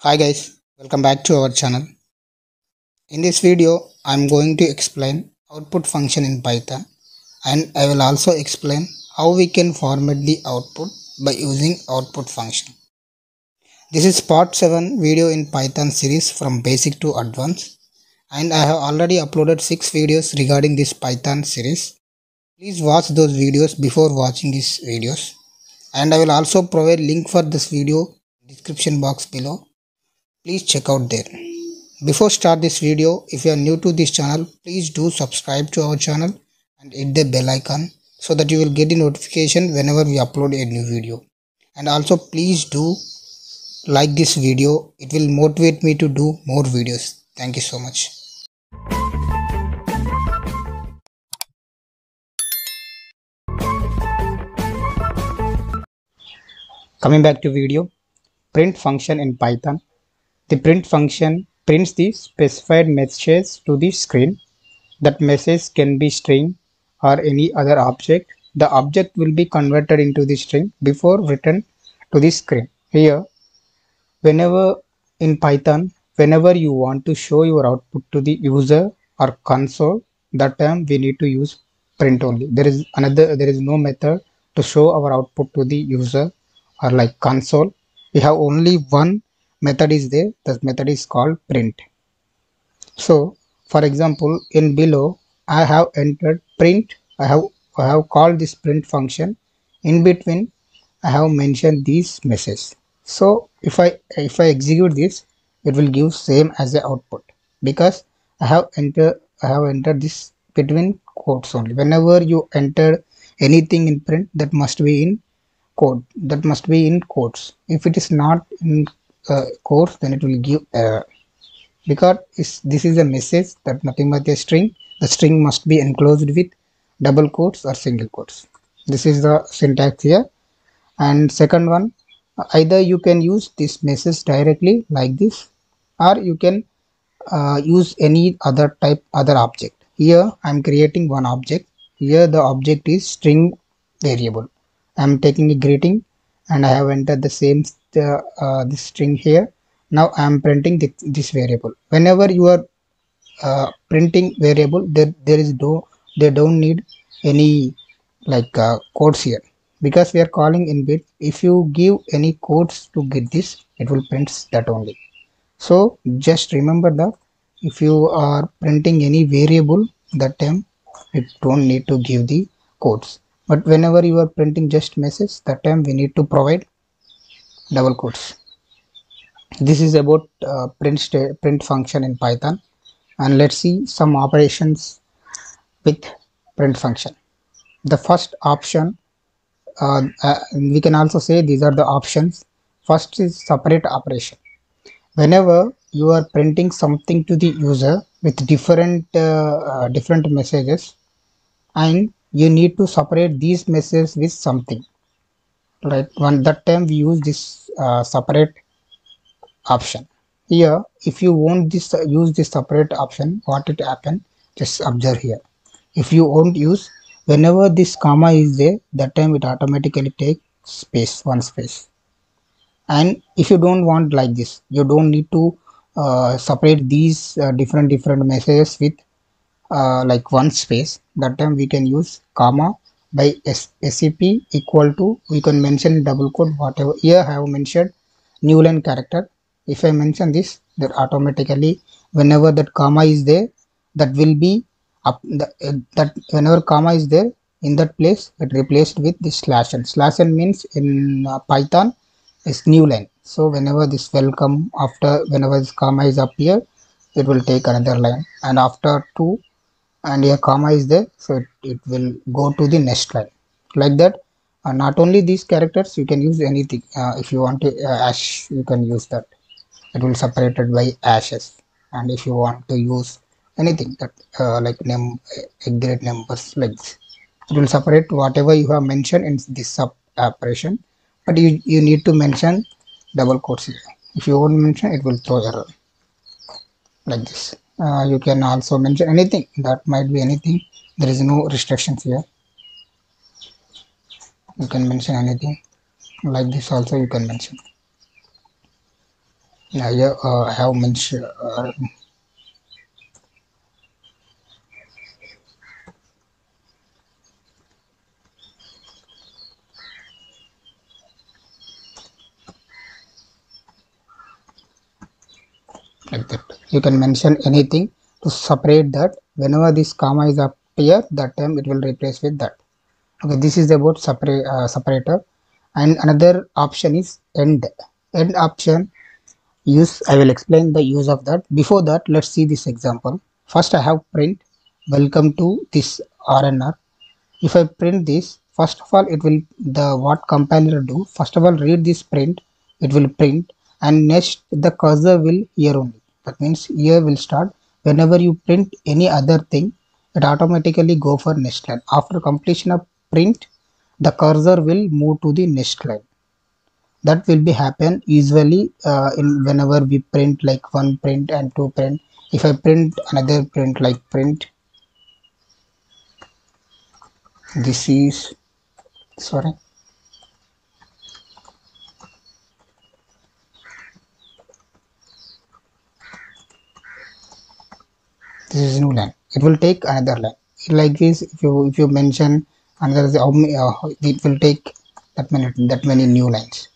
Hi guys, welcome back to our channel. In this video, I am going to explain output function in Python, and I will also explain how we can format the output by using output function. This is part 7 video in Python series from basic to advanced, and I have already uploaded 6 videos regarding this Python series. Please watch those videos before watching these videos, and I will also provide link for this video in description box below. Please check out there. Before start this video, if you are new to this channel, please do subscribe to our channel and hit the bell icon so that you will get a notification whenever we upload a new video. And also please do like this video. It will motivate me to do more videos. Thank you so much. Coming back to video, print function in Python. The print function prints the specified message to the screen. That message can be string or any other object. The object will be converted into the string before written to the screen. Here, whenever in Python, whenever you want to show your output to the user or console, that time we need to use print only. There is no method to show our output to the user or like console. We have only one method is there. That method is called print. So, for example, in below, I have entered print. I have called this print function. In between, I have mentioned these messages. So, if I execute this, it will give same as the output because I have entered this between quotes only. Whenever you enter anything in print, that must be in code. That must be in quotes. If it is not in quotes, then it will give error because this is a message that nothing but a string. The string must be enclosed with double quotes or single quotes. This is the syntax here. And second one, either you can use this message directly like this, or you can use any other object. Here I'm creating one object. Here the object is string variable. I'm taking a greeting and I have entered the same this string here. Now I'm printing this variable. Whenever you are printing variable, there is no, they don't need any like codes here because we are calling in bit. If you give any codes to get this, it will print that only. So just remember that if you are printing any variable, that time it don't need to give the codes. But whenever you are printing just message, that time we need to provide double quotes. This is about print function in Python, and let's see some operations with print function. The first option, we can also say these are the options. First is separate operation. Whenever you are printing something to the user with different messages, and you need to separate these messages with something, right? One that time we use this separate option. Here, if you want this use this separate option, what it happen? Just observe here. If you won't use, whenever this comma is there, that time it automatically take space, one space. And if you don't want like this, you don't need to separate these different messages with like one space. That time we can use comma by SCP equal to, we can mention double quote whatever. Here I have mentioned new line character. If I mention this, that automatically whenever that comma is there, that will be up that whenever comma is there in that place, it replaced with this slash n. Slash n means in Python is new line. So whenever this welcome, after whenever this comma is up here, it will take another line, and after two and a comma is there, so it will go to the next line like that. Not only these characters, you can use anything. If you want to hash, you can use that. It will separated by hashes. And if you want to use anything that like name great numbers like this, it will separate whatever you have mentioned in this sub operation. But you need to mention double quotes here. If you won't mention, it will throw error like this. You can also mention anything, that might be anything. There is no restrictions here. You can mention anything like this also, you can mention. Yeah, I have mentioned like that. You can mention anything to separate that. Whenever this comma is appear, that time it will replace with that. Okay, this is about separator. And another option is end. End option use, I will explain the use of that. Before that, let's see this example. First I have print welcome to this RNR. If I print this, first of all, it will, the what compiler do, first of all read this print, it will print, and next the cursor will here only. That means here will start. Whenever you print any other thing, it automatically go for next line. After completion of print, the cursor will move to the next line. That will be happen usually in whenever we print like one print and two print. If I print another print like print, this is, sorry, this is new line, it will take another line like this. If you mention another, it will take that many new lines.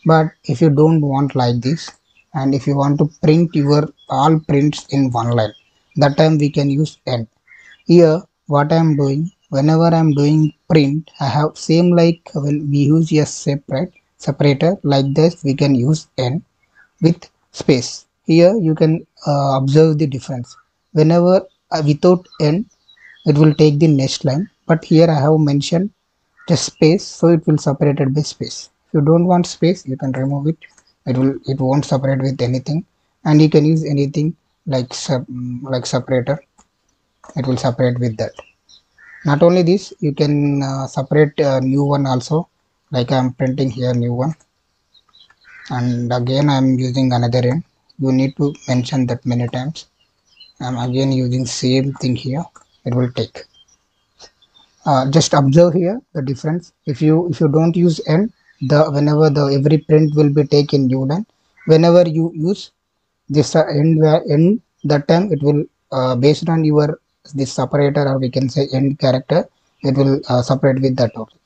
But if you don't want like this, and if you want to print your all prints in one line, that time we can use end. Here what I am doing, whenever I am doing print, I have same like when we use a separate separator like this, we can use end with space. Here you can observe the difference. Whenever without end, it will take the next line, but here I have mentioned just space, so it will separate it by space. If you don't want space, you can remove it. It won't separate with anything, and you can use anything like like separator. It will separate with that. Not only this, you can separate new one also. Like I am printing here new one, and again I am using another end. You need to mention that many times. I am again using same thing here. It will take. Just observe here the difference. If you don't use end, the whenever the every print will be taken new line. Whenever you use this end, that time it will based on your this separator, or we can say end character, it will separate with that also.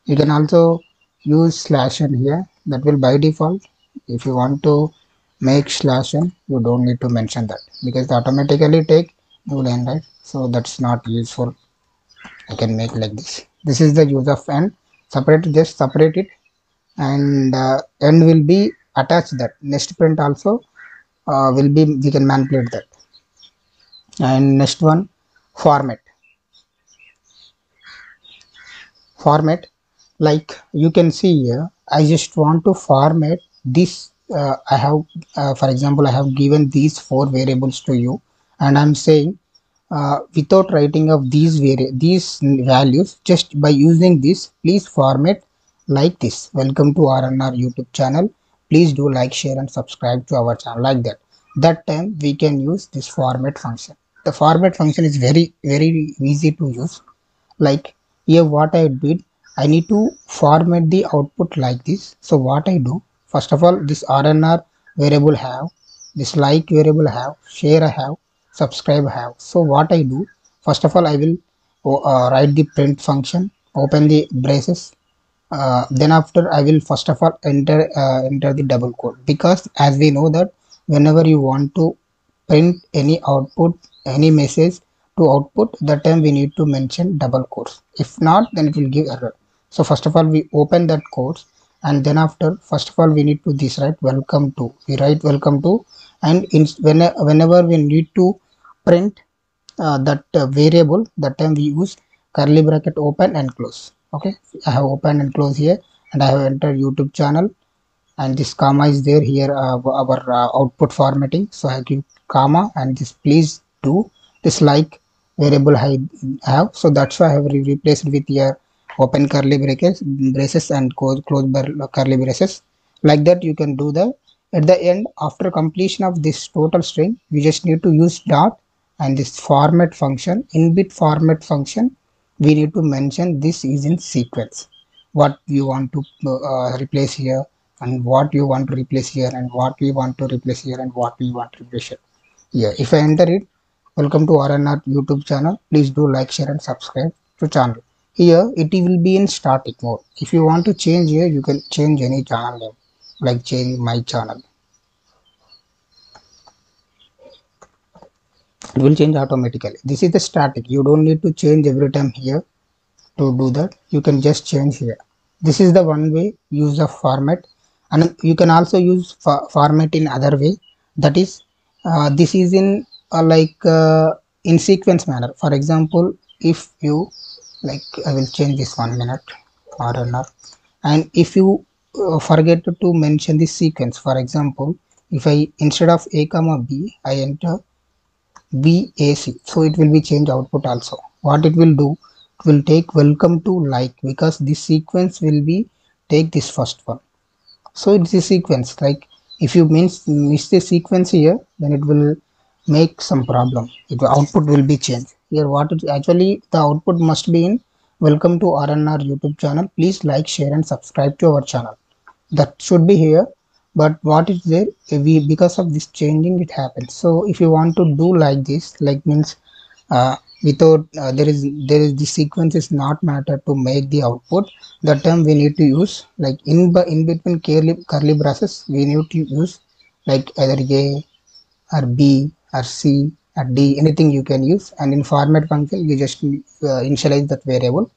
You can also use slash n here. That will by default. If you want to make slash n, you don't need to mention that, because it automatically take new line, right? So that's not useful. I can make like this. This is the use of end. Separate, just separate it, and end will be attached that next print also will be, we can manipulate that. And next one, format. Format, like you can see here, I just want to format this. I have for example, I have given these four variables to you, and I'm saying without writing of these values, just by using this, please format like this. Welcome to RNR YouTube channel. Please do like, share, and subscribe to our channel, like that. That time we can use this format function. The format function is very easy to use. Like here what I did, I need to format the output like this. So what I do, first of all, this RNR variable have, this like variable have, share I have, subscribe I have. So what I do, first of all, I will write the print function, open the braces. Then after I will first of all enter the double quote, because as we know that whenever you want to print any output, any message to output, that time we need to mention double quotes. If not, then it will give error. So first of all, we open that quotes, and then after, first of all, we need to this, right, welcome to, we write welcome to. And whenever we need to print that variable, that time we use curly bracket open and close. Okay, I have opened and closed here, and I have entered YouTube channel, and this comma is there here, our output formatting. So I give comma, and this please do this like variable I have. So that's why I have replaced with here open curly braces and close curly braces. Like that you can do the, at the end, after completion of this total string, we just need to use dot, and this format function, in bit format function, we need to mention this is in sequence, what you want to replace here. and what you want to replace here, and what we want to replace here, and what we want to replace here. If I enter it, welcome to RNR YouTube channel. Please do like, share and subscribe to channel. Here it will be in static mode. If you want to change here, you can change any channel name, like change my channel. It will change automatically. This is the static. You don't need to change every time here. To do that, you can just change here. This is the one way use of format, and you can also use format in other way. That is, this is in in sequence manner. For example, if you like, I will change this 1 minute or enough. And if you forget to mention the sequence, for example, if I instead of a comma b, I enter BAC, so it will be change output also. What it will do, it will take welcome to like, because this sequence will be take this first one. So it's a sequence. Like if you miss the sequence here, then it will make some problem. Output will be changed. Here what it actually, the output must be in welcome to RNR YouTube channel. Please like, share and subscribe to our channel. That should be here, but what is there, we because of this changing it happens. So if you want to do like this, like means without there is the sequence is not matter to make the output, that time we need to use like in between curly braces, we need to use like either a or b or c or d, anything you can use. And in format function you just initialize that variable,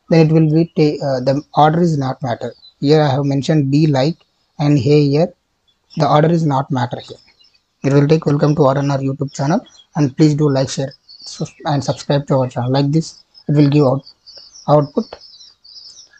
then it will be the order is not matter. Here I have mentioned b like, and here the order is not matter here. It will take welcome to RNR YouTube channel, and please do like, share and subscribe to our channel. Like this it will give output,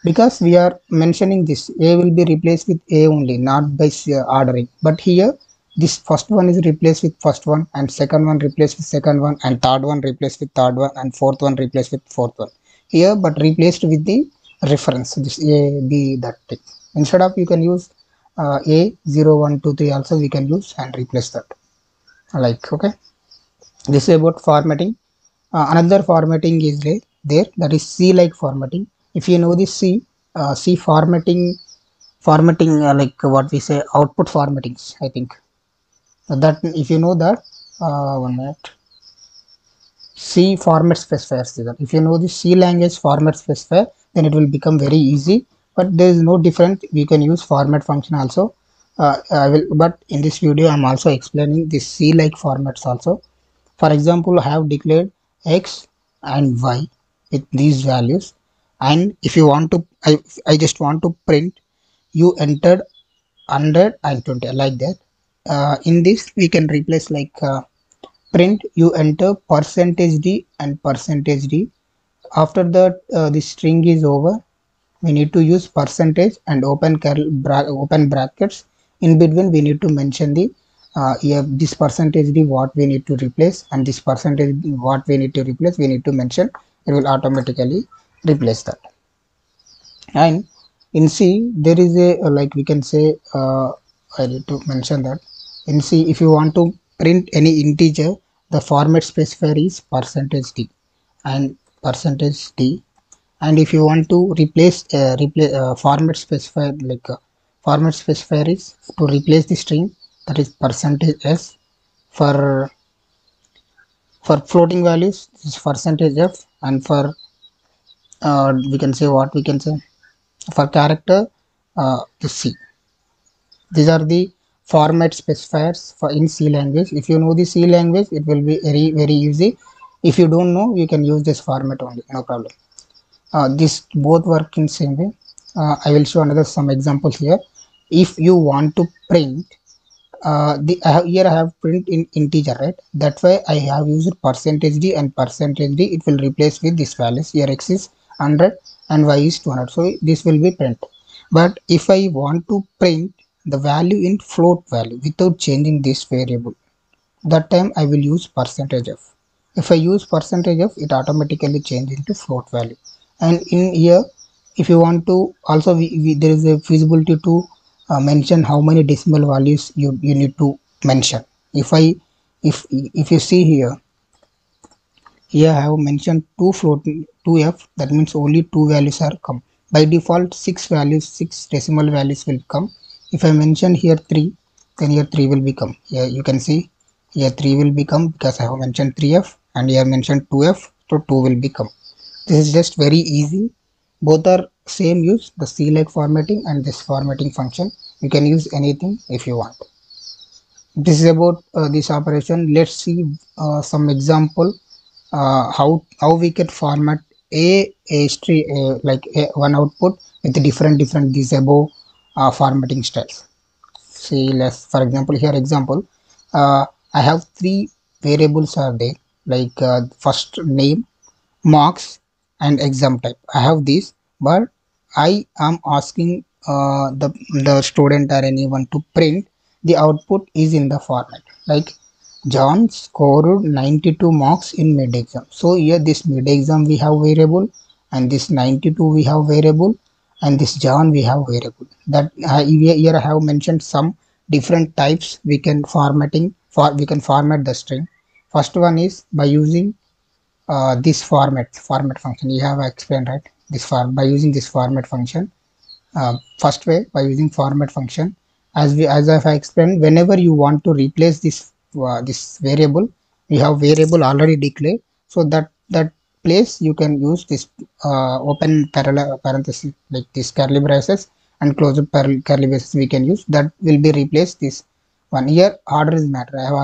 because we are mentioning this a will be replaced with a only, not by ordering. But here this first one is replaced with first one, and second one replaced with second one, and third one replaced with third one, and fourth one replaced with fourth one here, but replaced with the reference, this a b, that thing. Instead of you can use a 0 1 2 3 also we can use and replace that, like. Okay, this is about formatting. Another formatting is there, that is C like formatting. If you know this C formatting, like what we say output formattings, I think that if you know that, 1 minute. C format specifiers. If you know the C language format specifier, then it will become very easy. But there is no different. We can use format function also. I will. But in this video, I am also explaining this C like formats also. For example, I have declared x and y with these values, and if you want to, I just want to print you entered 100 and 20, like that. In this we can replace like print you enter percentage d and percentage d. After that the string is over, we need to use percentage and open brackets. In between we need to mention the yeah, this percentage d what we need to replace, and this percentage what we need to replace, we need to mention. It will automatically replace that. And in C there is a like we can say, I need to mention that in C if you want to print any integer, the format specifier is percentage d and percentage d. And if you want to replace format specifier, like format specifier is to replace the string, that is percentage s. For floating values this is percentage f, and for we can say what we can say for character the C. These are the format specifiers for in C language. If you know the C language, it will be very easy. If you don't know, you can use this format only, no problem. This both work in same way. I will show another some examples here. If you want to print here I have print in integer, right? That's why I have used percentage d and percentage d. It will replace with this values. Here x is 100 and y is 200, so this will be print. But if I want to print the value in float value without changing this variable, that time I will use percentage f. If I use percentage f, it automatically change into float value. And in here, if you want to also there is a feasibility to mention how many decimal values you need to mention. If you see here I have mentioned 2f, that means only 2 values are come. By default 6 decimal values will come. If I mention here 3, then here 3 will become. Here you can see here 3 will become because I have mentioned 3f, and here mentioned 2f, so 2 will become. This is just very easy. Both are same use, the CLEC formatting and this formatting function. You can use anything if you want. This is about this operation. Let's see some example how we can format a string like one output with different these above formatting styles. See, let's for example here example, I have three variables are there, like first name, marks, and exam type. I have this, but I am asking the student or anyone to print the output is in the format like John scored 92 marks in mid exam. So here this mid exam we have variable, and this 92 we have variable, and this John we have variable. That here I have mentioned some different types we can formatting for we can format the string. First one is by using this format function. You have explained, right? This form by using this format function. First way, by using format function, as I explained, whenever you want to replace this variable, you have variable already declared, so that place you can use this open parallel parenthesis like this curly braces and close curly braces we can use. That will be replaced this one. Here order is matter. I have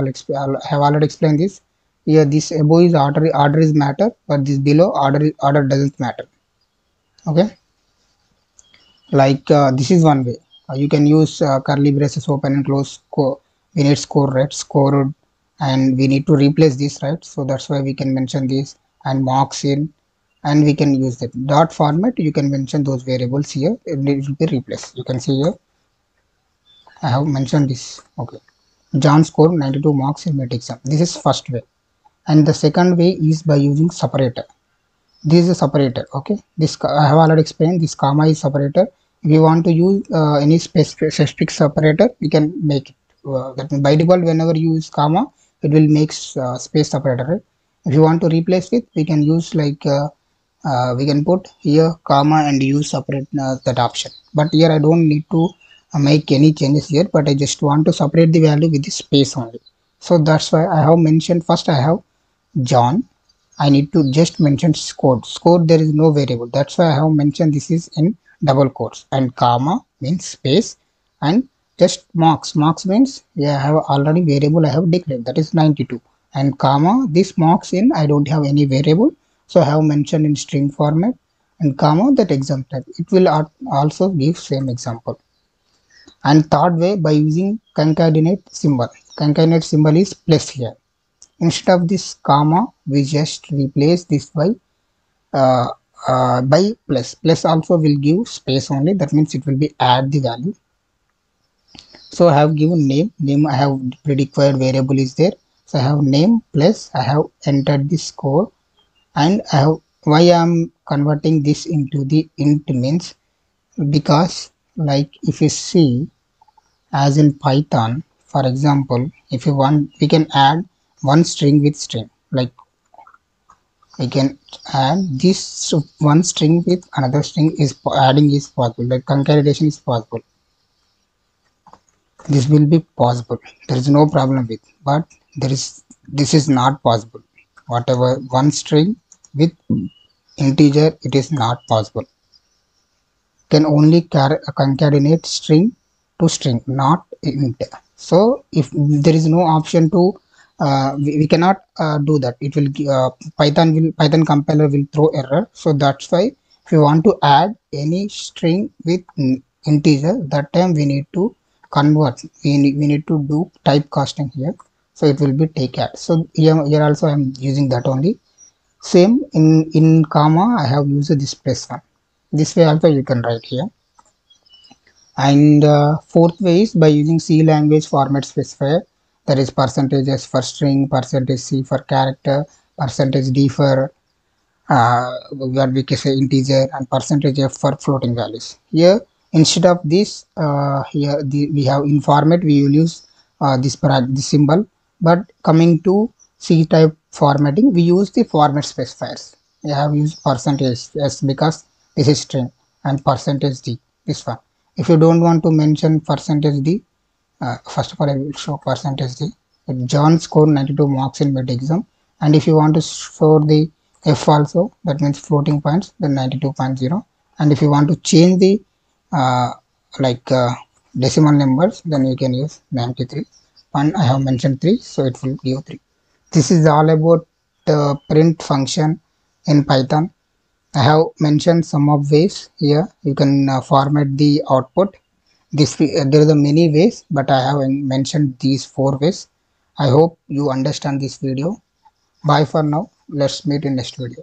already explained this. Here this above is order is matter, but this below order doesn't matter. Okay, like this is one way. You can use curly braces open and close we need score, right? Scored, and we need to replace this, right? So that's why we can mention this, and marks in, and we can use that dot format. You can mention those variables here, it will be replaced. You can see here I have mentioned this. Okay, John scored 92 marks in mid exam. This is first way. And the second way is by using separator. This is a separator. Okay, this I have already explained. This comma is separator. If we want to use any specific separator, we can make it. That means by default, whenever you use comma, it will make space separator, right? If you want to replace it, we can use like we can put here comma and use separate that option. But here I don't need to make any changes here, but I just want to separate the value with the space only. So that's why I have mentioned first I have John. I need to just mention scored. Scored, there is no variable. That's why I have mentioned this is in double quotes, and comma means space, and just marks. Marks means yeah, I have already variable I have declared, that is 92, and comma this marks in I don't have any variable, so I have mentioned in string format, and comma that exam type. It will also give same example. And third way, by using concatenate symbol. Concatenate symbol is plus here. Instead of this comma, we just replace this by plus. Plus also will give space only. That means it will be add the value. So I have given name. Name I have pre-declared variable is there. So I have name plus I have entered this code, and I have why I am converting this into the int means because like if you see as in Python, for example, if you want, we can add one string with string. Like we can add this one string with another string is adding is possible. Like concatenation is possible. This will be possible. There is no problem with. But this is not possible. Whatever one string with integer, it is not possible. Can only concatenate string to string, not int. So if there is no option to we cannot do that, it will Python compiler will throw error. So that's why if you want to add any string with integer, that time we need to convert, we need to do typecasting here, so it will be take add. So here also I am using that only. Same in comma I have used this plus one. This way also you can write here. And fourth way is by using C language format specifier, that is percentage S for string, percentage C for character, percentage D for what we can say integer, and percentage F for floating values. Here instead of this here we have in format we will use this symbol, but coming to C type formatting we use the format specifiers. We have used percentage S because this is string, and percentage D this one. If you don't want to mention percentage d, first of all I will show percentage d. John scored 92 marks in mid exam, and if you want to show the f also, that means floating points, then 92.0. and if you want to change the uh, like decimal numbers, then you can use 93, and I have mentioned 3, so it will give 3. This is all about the print function in Python. I have mentioned some of ways here. You can format the output. There are many ways, but I have mentioned these 4 ways. I hope you understand this video. Bye for now. Let's meet in next video.